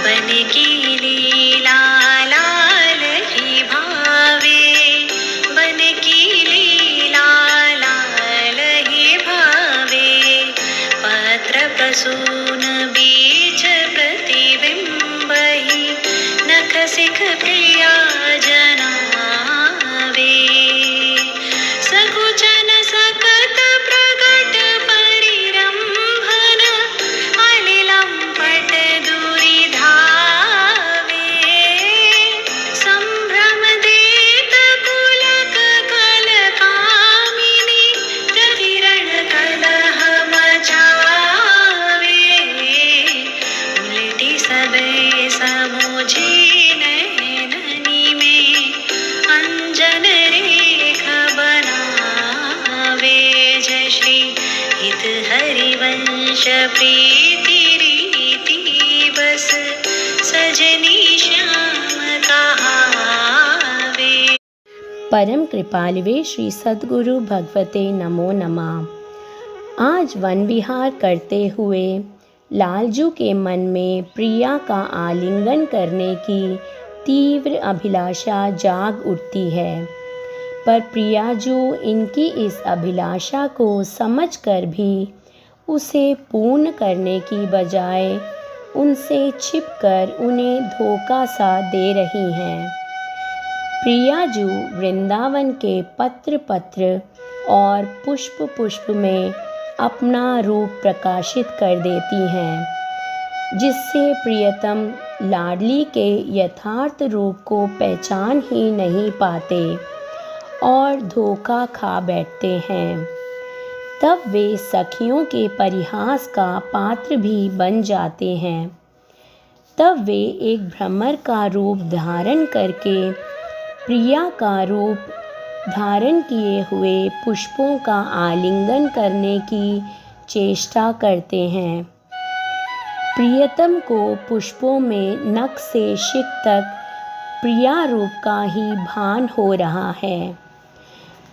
बन की लीला लाल ही भावे, बन की लीला लाल ही भावे। पत्र प्रसून बीच प्रतिबिंब ही, नख सिख प्रिया जनावे। सकुचन सकत प्रकट परिरंभन, अलिलंपट दूरी धावे। संभ्रम देत पुलक कल कामिनी, प्रतिरण कलह मचावे। उलटी सबे समूझी नैननी में, अंजन रेख बनावे। जय श्री हित हरिवंश प्रीति रीति, बस सजनी श्याम कहावे। परम कृपालवे श्री सद्गुरु भगवते नमो नमः। आज वन विहार करते हुए लालजू के मन में प्रिया का आलिंगन करने की तीव्र अभिलाषा जाग उठती है, पर प्रियाजू इनकी इस अभिलाषा को समझकर भी उसे पूर्ण करने की बजाय उनसे छिपकर उन्हें धोखा सा दे रही हैं। प्रियाजू वृंदावन के पत्र पत्र और पुष्प पुष्प में अपना रूप प्रकाशित कर देती हैं, जिससे प्रियतम लाडली के यथार्थ रूप को पहचान ही नहीं पाते और धोखा खा बैठते हैं। तब वे सखियों के परिहास का पात्र भी बन जाते हैं। तब वे एक भ्रमर का रूप धारण करके प्रिया का रूप धारण किए हुए पुष्पों का आलिंगन करने की चेष्टा करते हैं। प्रियतम को पुष्पों में नख से शिख तक प्रिया रूप का ही भान हो रहा है।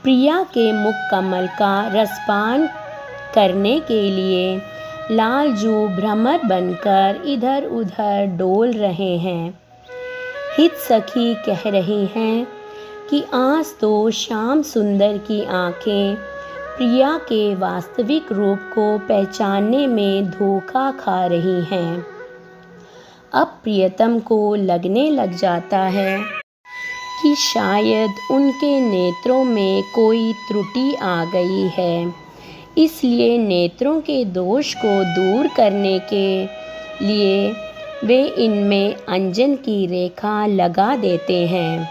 प्रिया के मुख कमल का रसपान करने के लिए लालजू भ्रमर बनकर इधर उधर डोल रहे हैं। हित सखी कह रही हैं कि आज तो श्याम सुंदर की आंखें प्रिया के वास्तविक रूप को पहचानने में धोखा खा रही हैं। अब प्रियतम को लगने लग जाता है कि शायद उनके नेत्रों में कोई त्रुटि आ गई है, इसलिए नेत्रों के दोष को दूर करने के लिए वे इनमें अंजन की रेखा लगा देते हैं।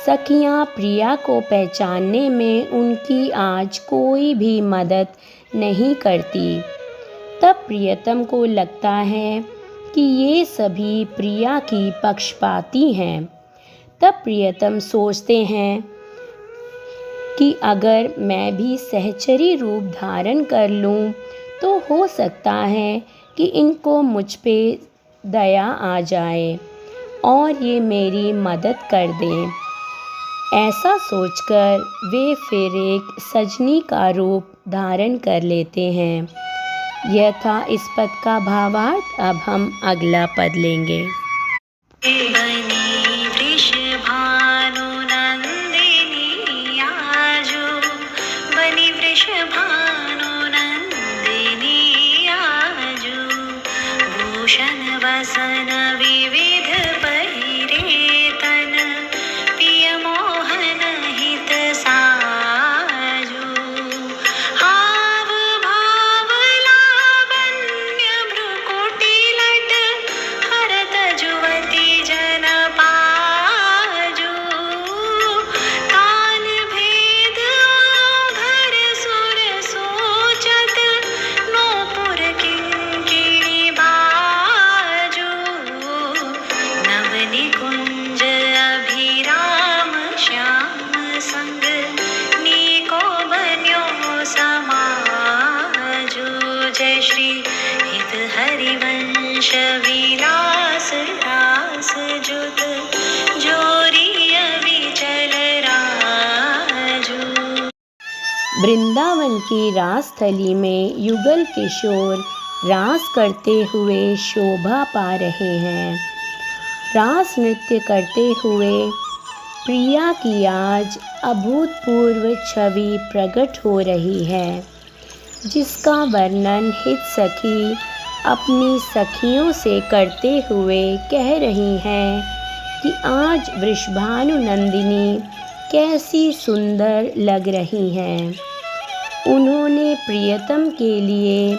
सखियां प्रिया को पहचानने में उनकी आज कोई भी मदद नहीं करती। तब प्रियतम को लगता है कि ये सभी प्रिया की पक्षपाती हैं। तब प्रियतम सोचते हैं कि अगर मैं भी सहचरी रूप धारण कर लूं तो हो सकता है कि इनको मुझ पे दया आ जाए और ये मेरी मदद कर दें। ऐसा सोचकर वे फिर एक सजनी का रूप धारण कर लेते हैं। यह था इस पद का भावार्थ। अब हम अगला पद लेंगे। बनी वृषभानु नंदिनी आजो, बनी वृषभानु नंदिनी आजो। भूषण वसन विविध पहिरे तन, पिय मोहन हित साजो। हाव भाव लावण्य भ्रुकुटी लट, हरत जुवती जन पाजो। ताल भेद घर सुर सोचत, नूपुर किंकिणी बाजो। नवनिकुंज अभिराम श्याम संग, नीको बन्यो समाजो। जय श्री हित हरिवंश विलास रास जुत, जोरी अविचल राजो। वृंदावन की रासथली में युगल किशोर रास करते हुए शोभा पा रहे हैं। रास नृत्य करते हुए प्रिया की आज अभूतपूर्व छवि प्रकट हो रही है, जिसका वर्णन हित सखी अपनी सखियों से करते हुए कह रही हैं कि आज वृषभानु नंदिनी कैसी सुंदर लग रही हैं। उन्होंने प्रियतम के लिए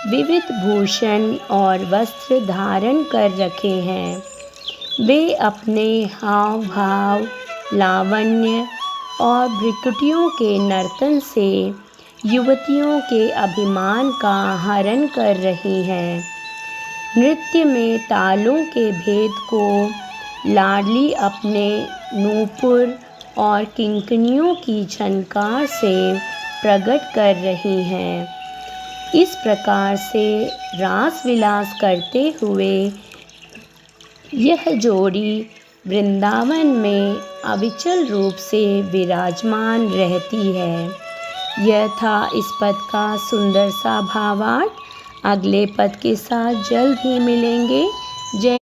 विविध भूषण और वस्त्र धारण कर रखे हैं। वे अपने हाव भाव, लावण्य और भ्रिकुटियों के नर्तन से युवतियों के अभिमान का हरण कर रही हैं। नृत्य में तालों के भेद को लाडली अपने नूपुर और किंकनियों की झनकार से प्रकट कर रही हैं। इस प्रकार से रास विलास करते हुए यह जोड़ी वृंदावन में अविचल रूप से विराजमान रहती है। यह था इस पद का सुंदर सा भावार्थ। अगले पद के साथ जल्द ही मिलेंगे। जय